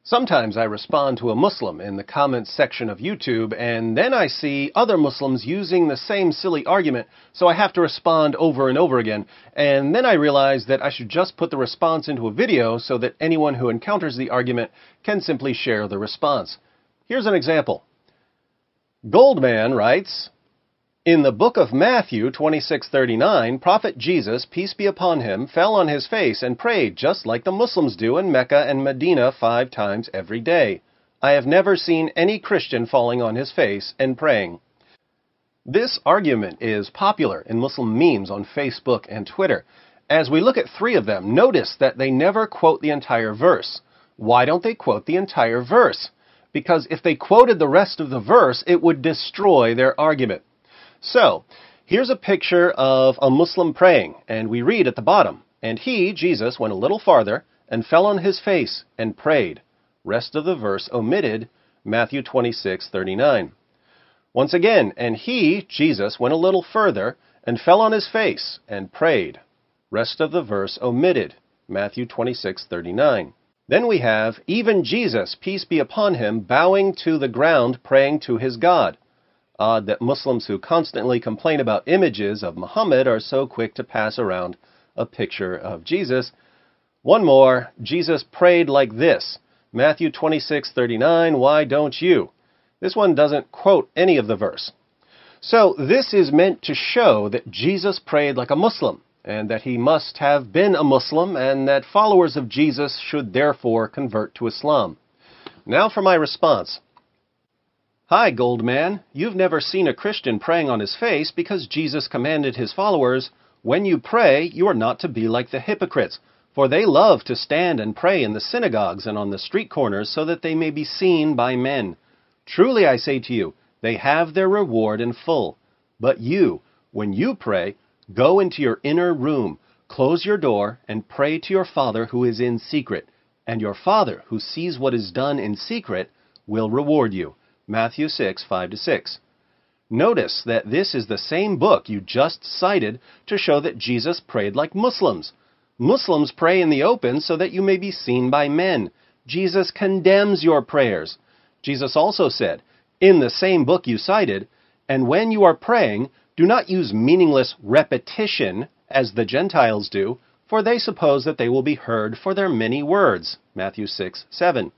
Sometimes I respond to a Muslim in the comments section of YouTube, and then I see other Muslims using the same silly argument, so I have to respond over and over again. And then I realize that I should just put the response into a video so that anyone who encounters the argument can simply share the response. Here's an example. Goldman writes, in the book of Matthew 26:39, Prophet Jesus, peace be upon him, fell on his face and prayed just like the Muslims do in Mecca and Medina 5 times every day. I have never seen any Christian falling on his face and praying. This argument is popular in Muslim memes on Facebook and Twitter. As we look at 3 of them, notice that they never quote the entire verse. Why don't they quote the entire verse? Because if they quoted the rest of the verse, it would destroy their argument. So, here's a picture of a Muslim praying, and we read at the bottom, and he, Jesus, went a little farther and fell on his face and prayed. Rest of the verse omitted, Matthew 26:39. Once again, and he, Jesus, went a little further and fell on his face and prayed. Rest of the verse omitted, Matthew 26:39. Then we have, even Jesus, peace be upon him, bowing to the ground, praying to his God. Odd that Muslims who constantly complain about images of Muhammad are so quick to pass around a picture of Jesus. One more, Jesus prayed like this, Matthew 26:39, why don't you? This one doesn't quote any of the verse. So this is meant to show that Jesus prayed like a Muslim, and that he must have been a Muslim, and that followers of Jesus should therefore convert to Islam. Now for my response. Hi, Goldman. You've never seen a Christian praying on his face because Jesus commanded his followers, when you pray, you are not to be like the hypocrites, for they love to stand and pray in the synagogues and on the street corners so that they may be seen by men. Truly I say to you, they have their reward in full. But you, when you pray, go into your inner room, close your door, and pray to your Father who is in secret, and your Father who sees what is done in secret will reward you. Matthew 6:5-6. Notice that this is the same book you just cited to show that Jesus prayed like Muslims. Muslims pray in the open so that you may be seen by men. Jesus condemns your prayers. Jesus also said, in the same book you cited, and when you are praying, do not use meaningless repetition as the Gentiles do, for they suppose that they will be heard for their many words. Matthew 6:7.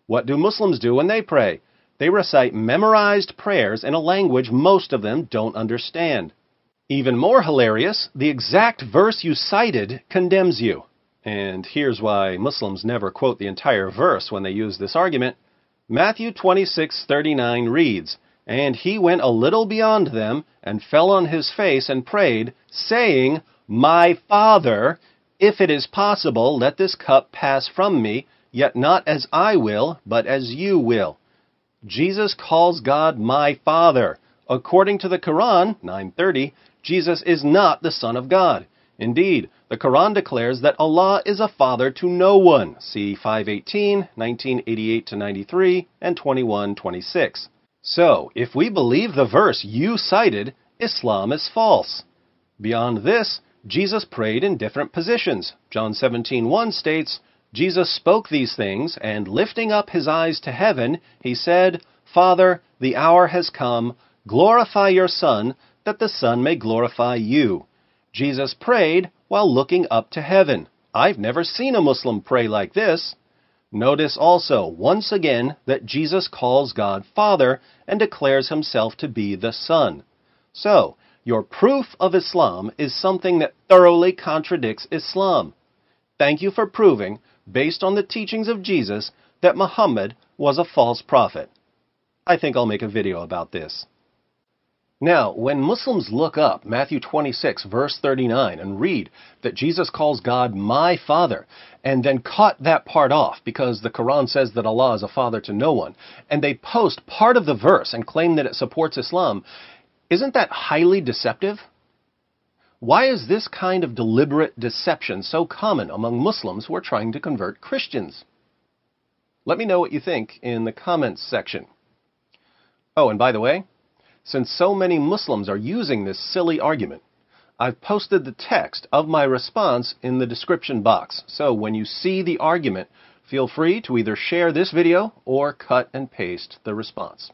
What do Muslims do when they pray? They recite memorized prayers in a language most of them don't understand. Even more hilarious, the exact verse you cited condemns you. And here's why Muslims never quote the entire verse when they use this argument. Matthew 26:39 reads, and he went a little beyond them and fell on his face and prayed, saying, my Father, if it is possible, let this cup pass from me, yet not as I will, but as you will. Jesus calls God my Father. According to the Quran, 9:30, Jesus is not the Son of God. Indeed, the Quran declares that Allah is a father to no one. See 5:18, 1988-93, and 21:26. So, if we believe the verse you cited, Islam is false. Beyond this, Jesus prayed in different positions. John 17:1 states, Jesus spoke these things, and lifting up his eyes to heaven, he said, Father, the hour has come, glorify your Son, that the Son may glorify you. Jesus prayed while looking up to heaven. I've never seen a Muslim pray like this. Notice also, once again, that Jesus calls God Father and declares himself to be the Son. So, your proof of Islam is something that thoroughly contradicts Islam. Thank you for proving, based on the teachings of Jesus, that Muhammad was a false prophet. I think I'll make a video about this. Now, when Muslims look up Matthew 26, verse 39, and read that Jesus calls God my Father, and then cut that part off because the Quran says that Allah is a father to no one, and they post part of the verse and claim that it supports Islam, isn't that highly deceptive? Why is this kind of deliberate deception so common among Muslims who are trying to convert Christians? Let me know what you think in the comments section. Oh, and by the way, since so many Muslims are using this silly argument, I've posted the text of my response in the description box. So when you see the argument, Feel free to either share this video or cut and paste the response.